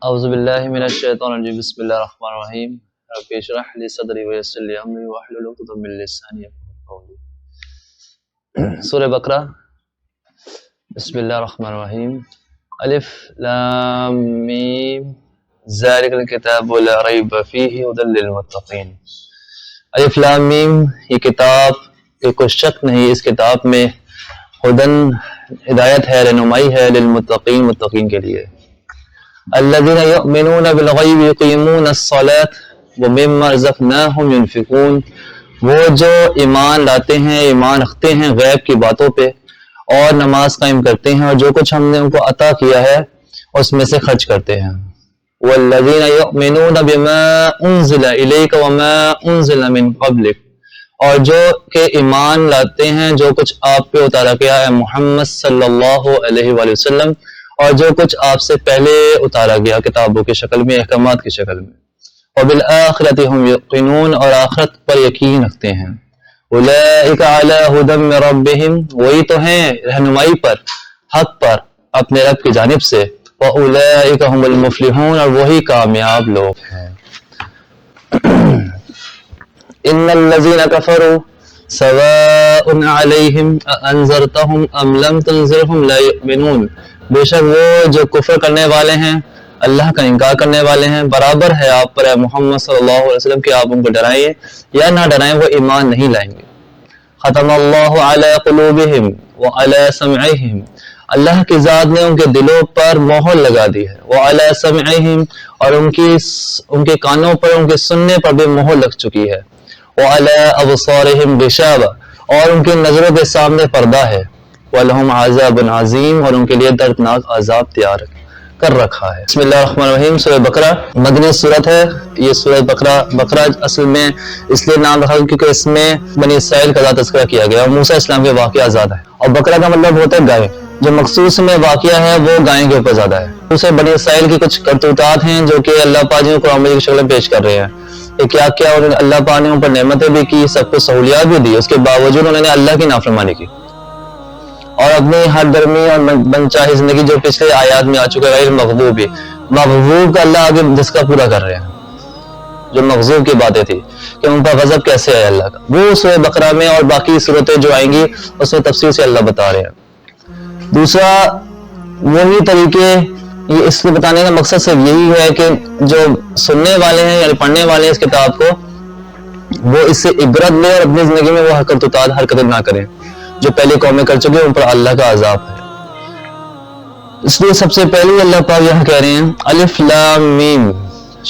اعوذ باللہ من الشیطان الرجیم بسم اللہ الرحمن الرحیم رب اشرح لی صدری ویسر لی امری واحلل عقدۃ من لسانی یفقهوا قولی۔ سورہ بقرہ، بسم اللہ الرحمن الرحیم۔ الف لام میم ذالک الکتاب لا ریب فیہ ھدی للمتقین۔ الف لام میم، یہ کتاب کہ کوئی شک نہیں اس کتاب میں، ہدن ہدایت ہے، رہنمائی ہے، للمتقین متقین کے لیے۔ الذین یؤمنون بالغیب یقیمون الصلاۃ ومما رزقناہم ینفقون، وہ جو ایمان لاتے ہیں، ایمان رکھتے ہیں غیب کی باتوں پہ اور نماز قائم کرتے ہیں اور جو کچھ ہم نے ان کو عطا کیا ہے اس میں سے خرچ کرتے ہیں۔ والذین یؤمنون بما انزل الیک وما انزل من قبلک، اور جو کہ ایمان لاتے ہیں جو کچھ آپ پہ اتارا گیا ہے محمد صلی اللہ علیہ وآلہ وسلم، اور جو کچھ آپ سے پہلے اتارا گیا کتابوں کی شکل میں، احکامات کی شکل میں۔ وبالآخرۃ ہم یوقنون، اور آخرت پر یقین رکھتے ہیں۔ اولئک علی ھدی من ربہم، وہی تو ہیں رہنمائی پر، حق پر اپنے رب کی جانب سے۔ واولئک هم المفلحون، اور وہی کامیاب لوگ ہیں۔ ان الذین کفروا سواء علیہم اانذرتہم ام لم تنذرہم لا یؤمنون، بے شک وہ جو کفر کرنے والے ہیں، اللہ کا انکار کرنے والے ہیں، برابر ہے آپ پر اے محمد صلی اللہ علیہ وسلم کہ آپ ان کو ڈرائیں یا نہ ڈرائیں، وہ ایمان نہیں لائیں گے۔ ختم اللہ علی قلوبہم وعلی سمعہم، اللہ کی ذات نے ان کے دلوں پر مہر لگا دی ہے، وعلی سمعہم، اور ان کے کانوں پر، ان کے سننے پر بھی مہر لگ چکی ہے، وعلی ابصارہم غشاوہ، اور ان کی نظروں کے سامنے پردہ ہے، وَلَهُمْ عَذَابٌ عَظِيمٌ، اور ان کے لیے دردناک عذاب تیار کر رکھا ہے۔ بسم اللہ الرحمن الرحیم۔ سورہ بقرہ مدنی سورت ہے۔ یہ سورہ بقرہ اصل میں اس لیے نام رکھا کیونکہ اس میں بنی اسرائیل کا تذکرہ کیا گیا اور موسیٰ اسلام کے واقعات زیادہ ہے، اور بقرہ کا مطلب ہوتا ہے گائے، جو مخصوص میں واقعہ ہے وہ گائے کے اوپر زیادہ ہے۔ دوسرے بنی اسرائیل کی کچھ کرتوتات ہیں جو کہ اللہ پاک نے قرآن مجید کی شکل میں پیش کر رہے ہیں کہ کیا کیا اللہ پاک نے ان پر نعمتیں بھی کی، سب کچھ سہولیات بھی دی، اس کے باوجود انہوں نے اللہ کی نافرمانی کی اور اپنی ہر درمی اور منچاہی زندگی، جو پچھلے آیات میں آ چکا ہے، غیر مغضوب کا اللہ آگے جس کا پورا کر رہے ہیں، جو مغضوب کی باتیں تھی کہ ان پر غضب کیسے ہے اللہ کا، وہ سورہ بقرہ میں اور باقی صورتیں جو آئیں گی اس میں تفصیل سے اللہ بتا رہے ہیں۔ دوسرا وہی طریقے، یہ اس کو بتانے کا مقصد صرف یہی ہے کہ جو سننے والے ہیں یعنی پڑھنے والے ہیں اس کتاب کو، وہ اس سے عبرت لے اور اپنی زندگی میں وہ حرکتیں نہ کریں جو پہلی قومیں کر چکے، ان پر اللہ کا عذاب ہے۔ اس لیے سب سے پہلے اللہ پاک یہاں کہہ رہے ہیں الف لام میم،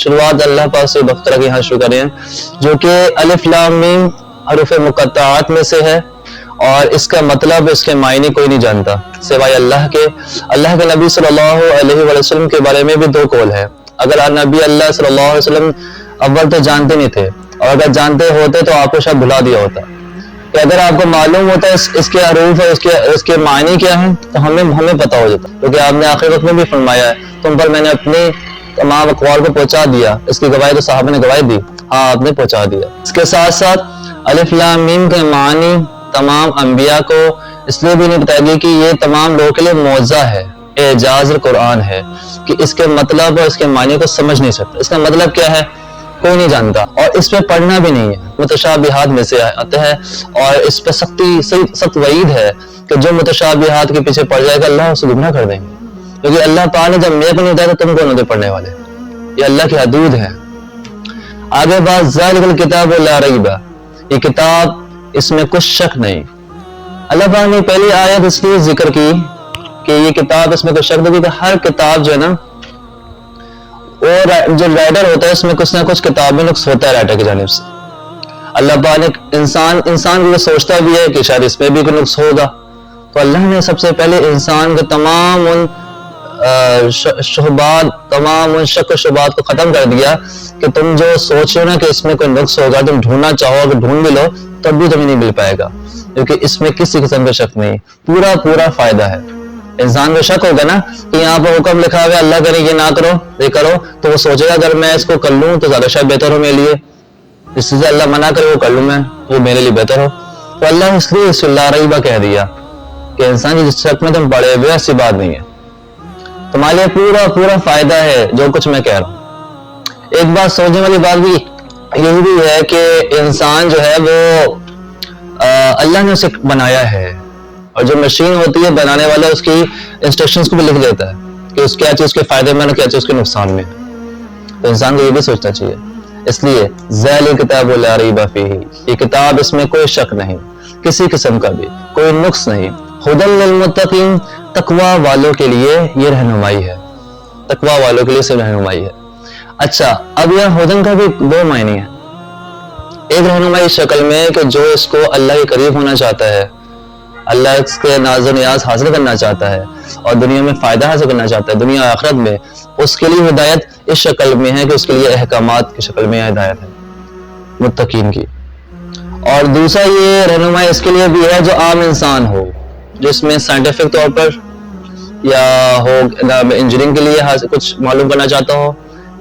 شروعات اللہ پاک سے بقرہ کے یہاں شروع کر رہے ہیں، جو کہ الف لام میم حروف مقطعات میں سے ہے، اور اس کا مطلب، اس کے معنی کوئی نہیں جانتا سوائے اللہ کے۔ اللہ کے نبی صلی اللہ علیہ وسلم کے بارے میں بھی دو قول ہے۔ اگر نبی اللہ صلی اللہ علیہ وسلم اول تو جانتے نہیں تھے، اور اگر جانتے ہوتے تو آپ کو شاید بھلا دیا ہوتا، کہ اگر آپ کو معلوم ہوتا ہے اس کے حروف اور اس کے معنی کیا ہیں تو ہمیں پتہ ہو جاتا، کیونکہ آپ نے آخر وقت میں بھی فرمایا ہے تم پر میں نے اپنی تمام اقوال کو پہنچا دیا، اس کی گواہی تو صحابہ نے گواہی دی، ہاں آپ نے پہنچا دیا۔ اس کے ساتھ ساتھ الف لام میم کے معنی تمام انبیاء کو اس لیے بھی نہیں بتایا گیا کہ یہ تمام لوگوں کے لیے معجزہ ہے، اعجاز قرآن ہے، کہ اس کے مطلب اور اس کے معنی کو سمجھ نہیں سکتا، اس کا مطلب کیا ہے کوئی نہیں جانتا، اور اس پہ پڑھنا بھی نہیں ہے، متشابہات میں سے آتا ہے، اور اس پہ سخت وعید ہے کہ جو متشابہات کے پیچھے پڑ جائے گا اللہ اسے گمراہ کر دیں گے، کیونکہ اللہ پاک نے جب میرے کو نہیں بتایا تو تم کو نہیں پڑھنے والے، یہ اللہ کی حدود ہے۔ آگے بات ذالک الکتاب لا ریب، یہ کتاب اس میں کچھ شک نہیں۔ اللہ پاک نے پہلی آیت اس لیے ذکر کی کہ یہ کتاب اس میں کوئی شک نہیں، کہ ہر کتاب جو ہے نا، اور جو رائٹر ہوتا ہے اس میں کچھ نہ کچھ کتاب میں نقص ہوتا ہے رائٹر کی جانب سے۔ اللہ پاک نے انسان کو سوچتا بھی ہے کہ شاید اس میں بھی کوئی نقص ہوگا، تو اللہ نے سب سے پہلے انسان کے تمام ان شک و شبہات کو ختم کر دیا کہ تم جو سوچ رہے ہو نا کہ اس میں کوئی نقص ہوگا، تم ڈھونڈنا چاہو، اگر ڈھونڈ بھی لو تب بھی تمہیں نہیں مل پائے گا، کیونکہ اس میں کسی قسم کا شک نہیں، پورا فائدہ ہے۔ انسان کو شک ہوگا نا کہ یہاں پر حکم لکھا ہوا ہے اللہ کرے یہ نہ کرو یہ کرو، تو وہ سوچے گا اگر میں اس کو کر لوں تو زیادہ شاید بہتر ہو میرے لیے، جس سے اللہ منع کرے وہ کر لوں میں، وہ میرے لیے بہتر ہو، تو اللہ نے اس لیے لا ریب کہہ دیا کہ انسان جس شک میں تم پڑے ہوئے ایسی بات نہیں ہے۔ تمہارے لیے پورا پورا فائدہ ہے جو کچھ میں کہہ رہا ہوں۔ ایک بات سوچنے والی بات بھی یہی بھی ہے کہ انسان جو ہے وہ اللہ نے اسے بنایا ہے، اور جو مشین ہوتی ہے بنانے والا اس کی انسٹرکشنز کو بھی لکھ دیتا ہے کہ اس کیا چیز کے فائدے میں اور کیا چیز کے نقصان میں، تو انسان کو یہ بھی سوچنا چاہیے۔ اس لیے ذیل کتاب لا ریب فیہ، یہ کتاب اس میں کوئی شک نہیں، کسی قسم کا بھی کوئی نقص نہیں، ھدی للمتقین، تقوی والوں کے لیے یہ رہنمائی ہے، تقوی والوں کے لیے صرف رہنمائی ہے۔ اچھا، اب یہ ھدن کا بھی دو معنی ہے، ایک رہنمائی شکل میں کہ جو اس کو اللہ کے قریب ہونا چاہتا ہے، اللہ اس کے ناز و نیاز حاصل کرنا چاہتا ہے اور دنیا میں فائدہ حاصل کرنا چاہتا ہے، دنیا آخرت میں، اس کے لیے ہدایت اس شکل میں ہے کہ اس کے لیے احکامات کی شکل میں ہدایت ہے متقین کی۔ اور دوسرا یہ رہنمائی اس کے لیے بھی ہے جو عام انسان ہو، جس میں سائنٹیفک طور پر یا ہو انجینئرنگ کے لیے کچھ معلوم کرنا چاہتا ہو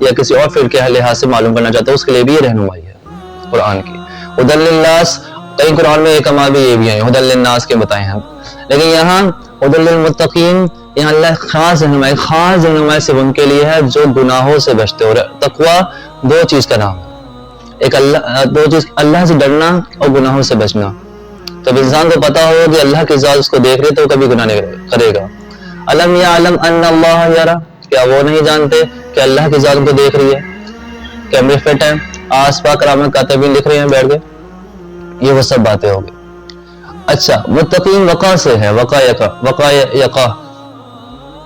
یا کسی اور فیلڈ کے لحاظ سے معلوم کرنا چاہتا ہو، اس کے لیے بھی یہ رہنمائی ہے قرآن کی۔ ھدی للناس، کئی قرآن میں ایک بھی یہ بھی ہیں ھدی للناس کے بتائے ہیں، لیکن یہاں ھدی للمتقین، یہاں اللہ خاص رہنمائی صرف ان کے لیے ہے جو گناہوں سے بچتے ہو۔ تقوی دو چیز کا نام ہے، ایک دو چیز، اللہ سے ڈرنا اور گناہوں سے بچنا۔ جب انسان کو پتا ہو کہ اللہ کی ذات اس کو دیکھ رہی تو وہ کبھی گناہ نہیں کرے گا۔ الم یعلم ان اللہ یرا، کیا وہ نہیں جانتے کہ اللہ کی ذات ان کو دیکھ رہی ہے، کیمرے فٹ ہیں، آس پاس کرام کاتبین لکھ رہے ہیں بیٹھ کے، یہ وہ سب باتیں ہوگی۔ اچھا، متقین وقا سے ہے، وقا یقا،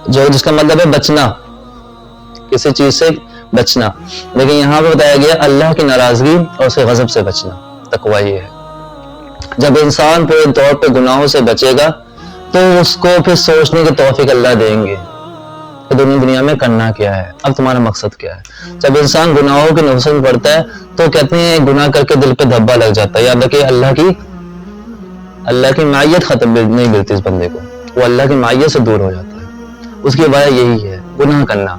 جو جس کا مطلب ہے بچنا، کسی چیز سے بچنا، لیکن یہاں پہ بتایا گیا اللہ کی ناراضگی اور اس کے غضب سے بچنا، تقوی یہ ہے۔ جب انسان پورے طور پہ گناہوں سے بچے گا تو اس کو پھر سوچنے کی توفیق اللہ دیں گے کہ دنیا میں کرنا کیا ہے، اب تمہارا مقصد کیا ہے۔ جب انسان گناہوں کی نفرت میں پڑتا ہے تو کہتے ہیں گناہ کر کے دل پہ دھبا لگ جاتا ہے، یاد رکھیے اللہ کی معیت ختم نہیں ملتی اس بندے کو، وہ اللہ کی معیت سے دور ہو جاتا ہے۔ اس کی وجہ یہی ہے گناہ کرنا،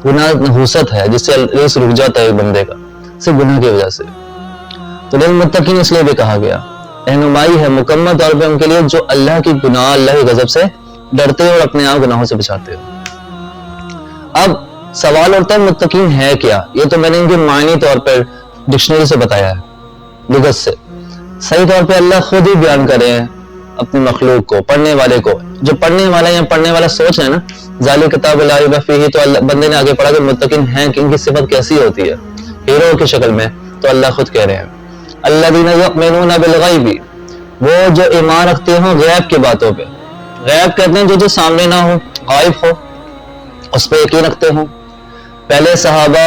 گناہ نحوست ہے جس سے رزق رک جاتا ہے ایک بندے کا صرف گناہ کی وجہ سے۔ تو للمتقین اس لیے بھی کہا گیا، رہنمائی ہے مکمل طور پہ ان کے لیے جو اللہ کی گناہ، اللہ کے غضب سے ڈرتے اور اپنے آپ گناہوں سے بچاتے ہو۔ اب سوال اٹھتا ہے متقین ہے کیا؟ یہ تو میں نے ان کے معنی طور پر ڈکشنری سے بتایا ہے، لغت سے۔ صحیح طور پہ اللہ خود ہی بیان کر رہے ہیں اپنی مخلوق کو، پڑھنے والے کو، جو پڑھنے والا یا پڑھنے والا سوچ ہے نا، ذالک کتاب لا ریب فیہ، تو بندے نے آگے پڑھا کہ متقین ہیں کہ ان کی صفت کیسی ہوتی ہے ہیرو کی شکل میں، تو اللہ خود کہہ رہے ہیں الذین یؤمنون بالغیب، وہ جو ایمان رکھتے ہوں غیب کی باتوں پہ۔ غیب کہتے ہیں جو سامنے نہ ہو، غائب ہو، اس پہ یقین رکھتے ہوں۔ پہلے صحابہ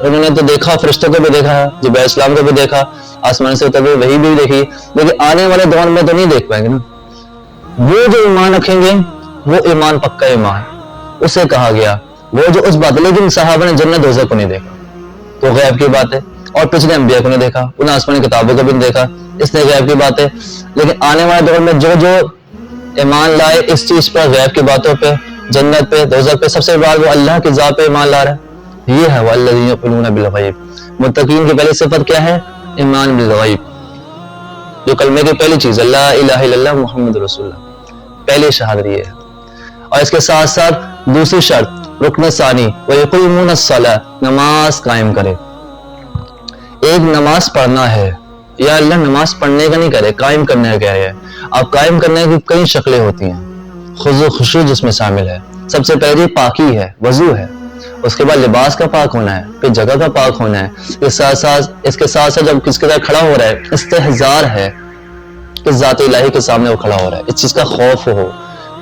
انہوں نے تو دیکھا، فرشتوں کو بھی دیکھا، جبرائیل السلام کو بھی دیکھا، آسمان سے اترے وہی بھی دیکھی، لیکن آنے والے دور میں تو نہیں دیکھ پائیں گے نا۔ وہ جو ایمان رکھیں گے وہ ایمان پکا ایمان، اسے کہا گیا وہ جو اس بات، لیکن صحابہ نے جنت دوزخ کو نہیں دیکھا تو غیب کی بات ہے، اور پچھلے انبیاء کو نہیں دیکھا، انہیں آسمانی کتابوں کو بھی نہیں دیکھا، اس نے غیب کی بات ہے۔ لیکن آنے والے دور میں جو ایمان لائے اس چیز پر، غیب کی باتوں پہ، جنت پہ، دوزخ پہ، سب سے بعد وہ اللہ کی ذات پہ ایمان لا رہا ہے، یہ ہے والذین یؤمنون بالغیب۔ متقین کی پہلی صفت کیا ہے؟ ایمان بالغیب، جو کلمے کی پہلی چیز لا الہ الا اللہ محمد رسول اللہ، پہلی شہادت یہ ہے۔ اور اس کے ساتھ ساتھ دوسری شرط، رکن ثانی، وَيُقِيمُونَ الصَّلَاةَ، نماز قائم کرے۔ ایک نماز پڑھنا ہے، یا اللہ نماز پڑھنے کا نہیں کرے، قائم کرنے کا کیا ہے۔ اب قائم کرنے کی کئی شکلیں ہوتی ہیں، خضوع خشوع جس میں شامل ہے۔ سب سے پہلی پاکی ہے، وضو ہے، اس کے بعد لباس کا پاک ہونا ہے، پھر جگہ کا پاک ہونا ہے، اس کے ساتھ ساتھ جب کس کے ساتھ کھڑا ہو رہا ہے استحضار ہے کہ ذات الہی کے سامنے وہ کھڑا ہو رہا ہے، اس چیز کا خوف ہو،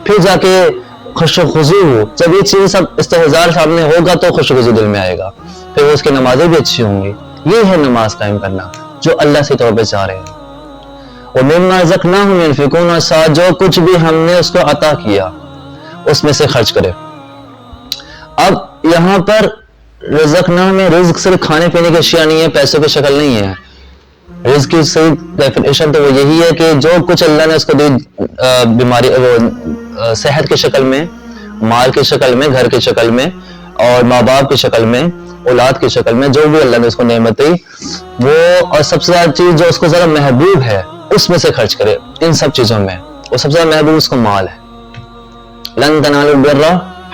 پھر جا کے خشوع خضوع ہو۔ جب یہ چیز سب استحضار سامنے ہوگا تو خشوع خضوع دل میں آئے گا، پھر اس کی نمازیں بھی اچھی ہوں گی۔ یہ ہے نماز قائم کرنا جو اللہ سے طور پہ چاہ رہے ہیں۔ وَمِمَّا رَزَقْنَاهُمْ يُنْفِقُونَ، اور ساتھ جو کچھ بھی ہم نے اس کو عطا کیا اس میں سے خرچ کرے۔ اب یہاں پر رزقنا میں رزق صرف کھانے پینے کی اشیاء نہیں ہے، پیسوں کی شکل نہیں ہے۔ رزق کی صحیح ڈیفینیشن تو وہ یہی ہے کہ جو کچھ اللہ نے اس کو دی، بیماری، وہ صحت کی شکل میں، مال کی شکل میں، گھر کی شکل میں، اور ماں باپ کی شکل میں، اولاد کی شکل میں، جو بھی اللہ نے اس کو نعمت دی وہ، اور سب سے زیادہ چیز جو اس کو ذرا محبوب ہے اس میں سے خرچ کرے۔ ان سب چیزوں میں وہ سب سے زیادہ محبوب اس کو مال ہے۔ لن تنالوا البر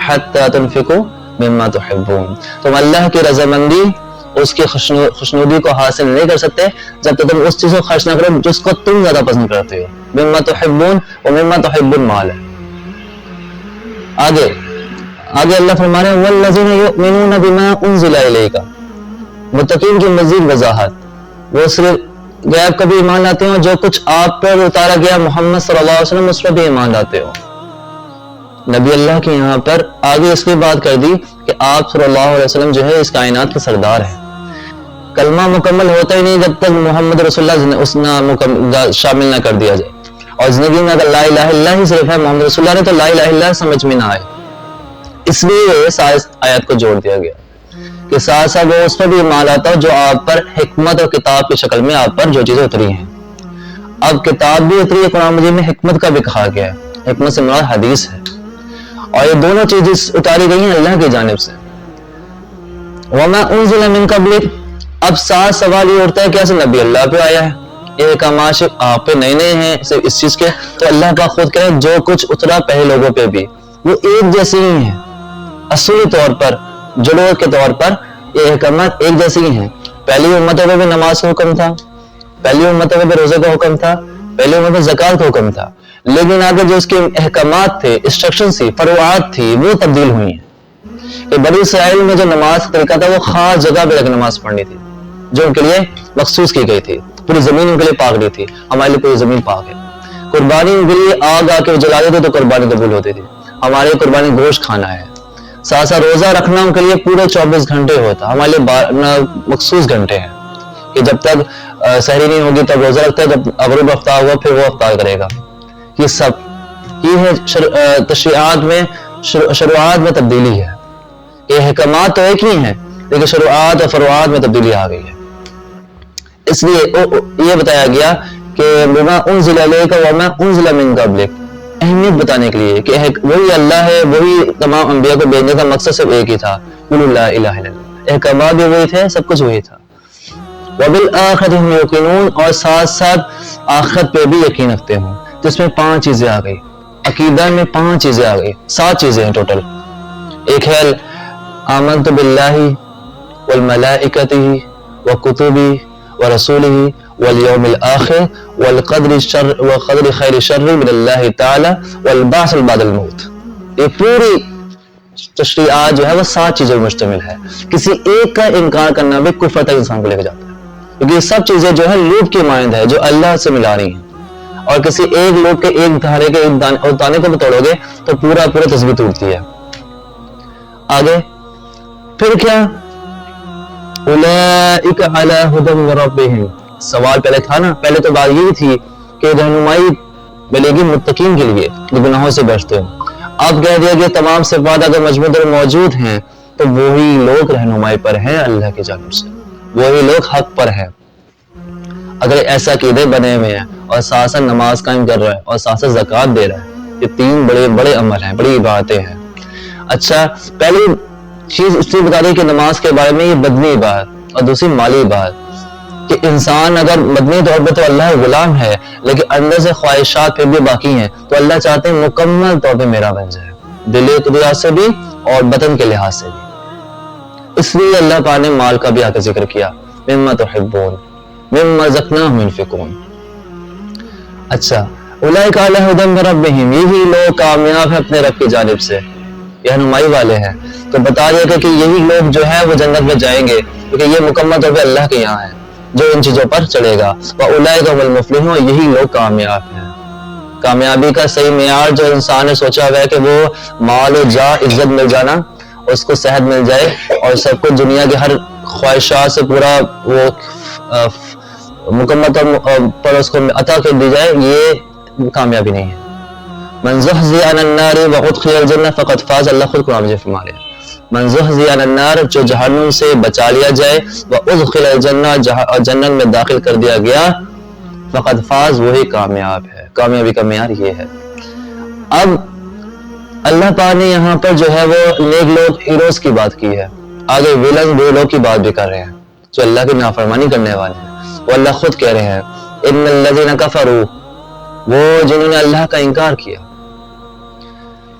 حتی تنفقوا مما تحبون. تم اللہ کی رضامندی اس کی خوشنودی کو حاصل نہیں کر سکتے جب تک تم اس چیز کو خرچ نہ کرو جس کو تم زیادہ پسند کرتے ہو. مما تحبون ومما تحب المال ہے. آگے اللہ فرما رہے ہیں والذین یؤمنون بما انزل الیک. متقین کی مزید وضاحت, وہ صرف غیب کا بھی ایمان لاتے ہیں, جو کچھ آپ پر اتارا گیا محمد صلی اللہ علیہ وسلم اس پر بھی ایمان لاتے ہو. نبی اللہ کے یہاں پر آگے اس لیے بات کر دی کہ آپ صلی اللہ علیہ وسلم جو ہے اس کائنات کے سردار ہیں. کلمہ مکمل ہوتا ہی نہیں جب تک محمد رسول اللہ اس نہ شامل نہ کر دیا جائے, اور زندگی میں اگر لا الہ الا اللہ ہی صرف ہے محمد رسول اللہ نے تو لا الہ الا اللہ سمجھ میں نہ آئے. اس لیے آیت کو جوڑ دیا گیا کہ ساتھ ساتھ وہ اس پر بھی ایمان لاتا ہو جو آپ پر حکمت اور کتاب کی شکل میں آپ پر جو چیزیں اتری ہیں. اب کتاب بھی اتری ہے, قرآن مجید میں حکمت کا بھی کہا گیا ہے, حکمت سے مراد حدیث ہے, اور یہ دونوں چیزیں اتاری گئی ہیں اللہ کی جانب سے. وما انزل من قبلک. اب ساتھ سوال یہ اٹھتا ہے کہ ایسے نبی اللہ پہ آیا ہے, یہ احکامات آپ پہ نئے نئے ہیں صرف اس چیز کے, تو اللہ پاک خود کہے جو کچھ اترا پہلے لوگوں پہ بھی وہ ایک جیسی ہی ہیں. اصولی طور پر جلوت کے طور پر یہ احکامات ایک جیسی ہی ہیں. پہلی امتوں میں بھی نماز کا حکم تھا, پہلی امتوں میں بھی روزے کا حکم تھا, پہلی امت میں زکوٰۃ کا حکم تھا, لیکن آگے جو اس کے احکامات تھے, انسٹرکشن تھی, فروعات تھی, وہ تبدیل ہوئی ہیں. کہ بنی اسرائیل میں جو نماز کا طریقہ تھا وہ خاص جگہ پہ نماز پڑھنی تھی جو ان کے لیے مخصوص کی گئی تھی, پوری زمین ان کے لیے پاک نہیں تھی. ہمارے لیے پوری زمین پاک ہے. قربانی ان کے لیے آگ آ کے جلا دیتے تو قربانی قبول ہوتی تھی, ہمارے لیے قربانی گوشت کھانا ہے. ساتھ ساتھ روزہ رکھنا ان کے لیے پورے 24 گھنٹے ہوتا, ہمارے لیے مخصوص گھنٹے ہیں کہ جب تک سحری نہیں ہوگی تب روزہ رکھتا ہے, جب غروب افطار ہوا پھر وہ افطار کرے گا. یہ سب یہ ہے تشریعات میں شروعات میں تبدیلی ہے. یہ حکمات تو ایک ہی ہیں لیکن شروعات اور فروعات میں تبدیلی آ گئی ہے. اس لیے یہ بتایا گیا کہ بما انزل الیک وما انزل من قبلک, اہمیت بتانے کے لیے کہ وہی اللہ ہے, وہی تمام انبیاء کو بھیجنے کا مقصد صرف ایک ہی تھا, قل لا الہ الا اللہ. احکامات بھی وہی تھے, سب کچھ وہی تھا. وبالآخرۃ هم یوقنون, اور ساتھ ساتھ آخرت پہ بھی یقین رکھتے ہوں, جس میں 5 چیزیں آ گئی. عقیدہ میں 5 چیزیں آ گئی, 7 چیزیں ہیں ٹوٹل. ایک ہے آمنت باللہ والملائکۃ وکتبہ ورسولہ والیوم الآخر والقدر خیر شر من اللہ تعالی والبعث بعد الموت. یہ پوری تشریعات جو ہے وہ 7 چیزوں پر مشتمل ہے. کسی ایک کا انکار کرنا بھی کفر تک انسان کو لے کے جاتا ہے, کیونکہ یہ سب چیزیں جو ہے لوپ کی مانند ہے جو اللہ سے ملا رہی ہیں, اور کسی ایک لوپ کے ایک دھارے کے ایک دانے کو بھی توڑو گے تو پورا تصویر ٹوٹتی ہے. آگے پھر کیا اولئک علی ھدی من ربہم. سوال پہلے تھا نا, پہلے تو بات یہی تھی کہ رہنمائی ملے گی متقین کے لیے جو گناہوں سے بچتے ہیں. اب کہہ دیا کہ تمام صفات اگر مجموع طور موجود ہیں تو وہی لوگ رہنمائی پر ہیں اللہ کی جانب سے, وہی لوگ حق پر ہیں. اگر ایسا عقیدے بنے ہوئے ہیں اور ساتھ ساتھ نماز قائم کر رہا ہے اور ساتھ ساتھ زکوٰۃ دے رہا ہے, یہ 3 بڑے بڑے عمل ہیں, بڑی عبادتیں ہیں. اچھا, پہلی چیز اس لیے بتا دی کہ نماز کے بارے میں یہ بدنی عبادت, اور دوسری مالی عبادت. کہ انسان اگر مدنی طور پہ تو اللہ غلام ہے لیکن اندر سے خواہشات پھر بھی باقی ہیں, تو اللہ چاہتے ہیں مکمل طور پہ میرا بن جائے, دل اعتبار سے بھی اور بدن کے لحاظ سے بھی. اس لیے اللہ پاک نے مال کا بھی آ کے ذکر کیا, مما تحبون مما رزقناہم ينفقون. اچھا, اولئک علی ھدی من ربہم, یہی لوگ کامیاب ہیں اپنے رب کی جانب سے, یہ رہنمائی والے ہیں. تو بتا دیا کہ یہی لوگ جو ہے وہ جنت میں جائیں گے کیونکہ یہ مکمل طور پہ اللہ کے یہاں ہے جو ان چیزوں پر چلے گا. وَأُولَئِكَ هُمُ الْمُفْلِحُونَ, یہی لوگ کامیاب ہیں. کامیابی کا صحیح معیار جو انسان نے سوچا ہوا ہے کہ وہ مال و جاہ عزت مل جانا, اس کو صحت مل جائے اور سب کچھ دنیا کے ہر خواہشات سے پورا وہ مکمل طور پر اس کو عطا کر دی جائے, یہ کامیابی نہیں ہے. من زحزح عن النار وادخل الجنہ فقد فاز, اللہ خود قرآن میں فرما رہے ہیں. من زحزح عن النار, جو جہنم سے بچا لیا جائے, وادخل الجنہ, اور جنت میں داخل کر دیا گیا, فقد فاز, وہی کامیاب ہے. کامیابی کا معیار یہ ہے. اب اللہ پاک نے یہاں پر جو ہے وہ نیک لوگ ہیروز کی بات کی ہے, آگے ویلن وہ لوگ کی بات بھی کر رہے ہیں جو اللہ کی نافرمانی کرنے والے ہیں. وہ اللہ خود کہہ رہے ہیں ان الذین کفروا, وہ جنہوں نے اللہ کا انکار کیا.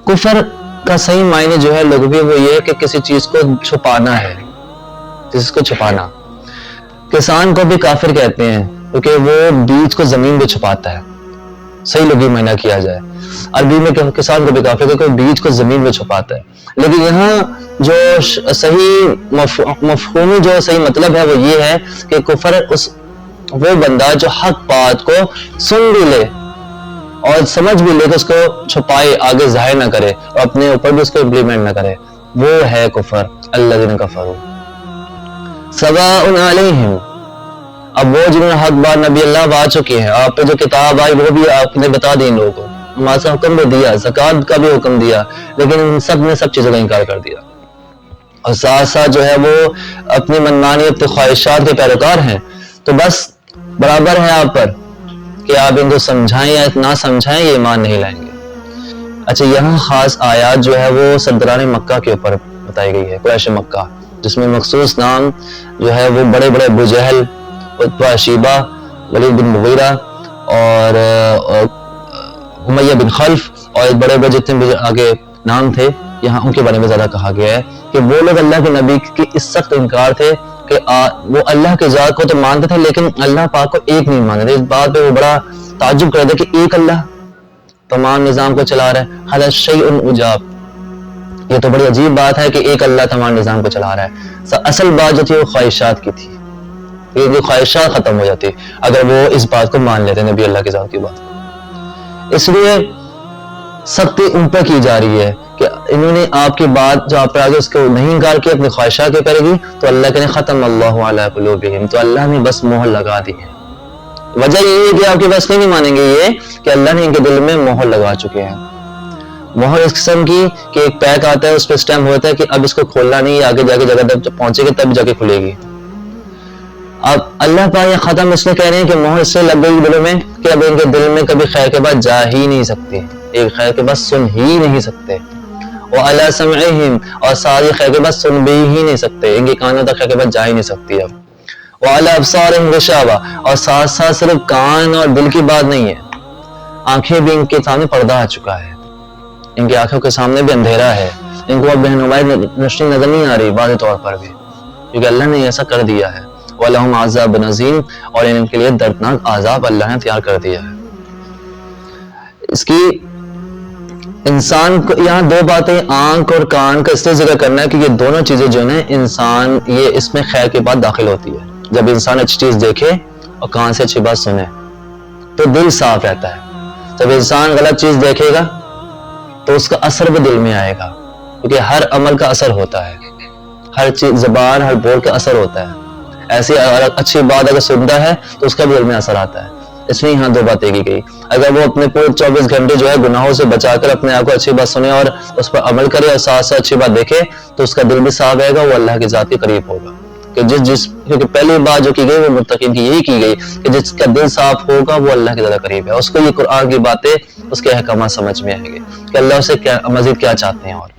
کفر کا صحیح معنی جو ہے لغوی وہ یہ ہے کہ کسی چیز کو چھپانا ہے، جس کو چھپانا. کسان کو بھی کافر کہتے ہیں کیونکہ وہ بیج کو زمین میں چھپاتا ہے، صحیح لغوی معنی کیا جائے. عربی میں کسان کو بھی کافر کہتے ہیں بیج کو زمین میں چھپاتا ہے. لیکن یہاں جو صحیح مفہومی جو صحیح مطلب ہے وہ یہ ہے کہ کفر وہ بندہ جو حق بات کو سن بھی لے اور سمجھ بھی لے کہ اس کو چھپائے، آگے ظاہر نہ کرے اور اپنے اوپر بھی اس کو امپلیمنٹ نہ کرے، وہ ہے کفر. الذین کفروا سواء علیہم. اب وہ جنہوں نے حق بات نبی اللہ آ چکے ہیں، آپ پہ جو کتاب آئی وہ بھی آپ نے بتا دی ان لوگوں کو، نماز کا حکم بھی دیا، زکوٰۃ کا بھی حکم دیا، لیکن ان سب نے سب چیزوں کا انکار کر دیا. اور ساتھ ساتھ جو ہے وہ اپنی منمانی اپنی خواہشات کے پیروکار ہیں. تو بس برابر ہے آپ پر کہ آپ ان کو سمجھائیں یا نہ سمجھائیں، یہ ایمان نہیں لائیں گے. اچھا، یہاں خاص آیات جو ہے وہ سرداران مکہ کے اوپر بتائی گئی ہے، قریش مکہ، جس میں مخصوص نام جو ہے وہ بڑے بڑے ابو جہل، عتبہ، شیبہ، ولید بن مغیرہ اور امیہ بن خلف اور بڑے بڑے جتنے بھی آگے نام تھے، یہاں ان کے بارے میں زیادہ کہا گیا ہے کہ وہ لوگ اللہ کے نبی کی اس سخت انکار تھے کہ وہ اللہ کے ذات کو تو مانتے تھے لیکن اللہ پاک کو ایک نہیں مانتے تھے. اس بات پہ وہ بڑا تعجب کر رہے تھے کہ ایک اللہ تمام نظام کو چلا رہا ہے. هذا شیء عجاب، یہ تو بڑی عجیب بات ہے کہ ایک اللہ تمام نظام کو چلا رہا ہے. اصل بات جو تھی وہ خواہشات کی تھی، یہ خواہشات ختم ہو جاتی اگر وہ اس بات کو مان لیتے نبی اللہ کے ذات کی بات. اس لیے سختی ان پر کی جا رہی ہے کہ انہوں نے آپ کی بات جو آپ پر آگے اس کو نہیں انکار کیا، اپنی خواہشات کے کرے گی تو اللہ نے ختم اللہ علی قلوبہم، تو اللہ نے بس مہر لگا دی ہے. وجہ یہ ہے کہ آپ کی بس نہیں مانیں گے یہ کہ اللہ نے ان کے دل میں مہر لگا چکے ہیں. مہر اس قسم کی کہ ایک پیک آتا ہے، اس پہ اسٹیمپ ہوتا ہے کہ اب اس کو کھولنا نہیں، آگے جا کے جگہ پہنچے گی تب جا کے کھلے گی. اب اللہ پاک یہ ختم اس لیے کہہ رہے ہیں کہ مہر اس سے لگ گئی دلوں میں کہ اب ان کے دل میں کبھی خیر کے بعد جا ہی نہیں سکتے، ایک خیر کے بعد سن ہی نہیں سکتے. وعلی سمعہم، اور ساری خیر کے بعد سن بھی ہی نہیں سکتے، ان کے کانوں تک خیر کے بعد جا ہی نہیں سکتی. اب وعلی ابصارہم غشاوہ، اور ساتھ ساتھ صرف کان اور دل کی بات نہیں ہے، آنکھیں بھی ان کے سامنے پردہ آ چکا ہے، ان کی آنکھوں کے سامنے بھی اندھیرا ہے، ان کو اب رہنمائی روشنی نظر نہیں آ رہی واضح طور پر بھی، کیونکہ اللہ نے ایسا کر دیا ہے. وَلَهُمْ عَذَابٌ عَظِيمٌ، اور ان کے لیے دردناک عذاب اللہ نے تیار کر دیا ہے. اس کی انسان کو یہاں دو باتیں آنکھ اور کان کا اس لیے ذکر کرنا ہے کہ یہ دونوں چیزیں جو ہیں انسان یہ اس میں خیر کی بات داخل ہوتی ہے. جب انسان اچھی چیز دیکھے اور کان سے اچھی بات سنے تو دل صاف رہتا ہے. جب انسان غلط چیز دیکھے گا تو اس کا اثر بھی دل میں آئے گا، کیونکہ ہر عمل کا اثر ہوتا ہے، ہر چیز زبان ہر بول کا اثر ہوتا ہے. ایسی اچھی بات اگر سنتا ہے تو اس کا بھی دل میں اثر آتا ہے. اس لیے یہاں دو باتیں کی گئی. اگر وہ اپنے پورے 24 گھنٹے جو ہے گناہوں سے بچا کر اپنے آپ کو اچھی بات سنے اور اس پر عمل کرے اور ساتھ ساتھ اچھی بات دیکھے تو اس کا دل بھی صاف رہے گا، وہ اللہ کی ذات کے قریب ہوگا. کہ کیونکہ پہلی بات جو کی گئی وہ متقین کی یہی کی گئی کہ جس کا دل صاف ہوگا وہ اللہ کے زیادہ قریب ہے، اس کو یہ قرآن کی باتیں اس کے احکامات سمجھ میں آئیں گے کہ اللہ اسے مزید کیا چاہتے ہیں. اور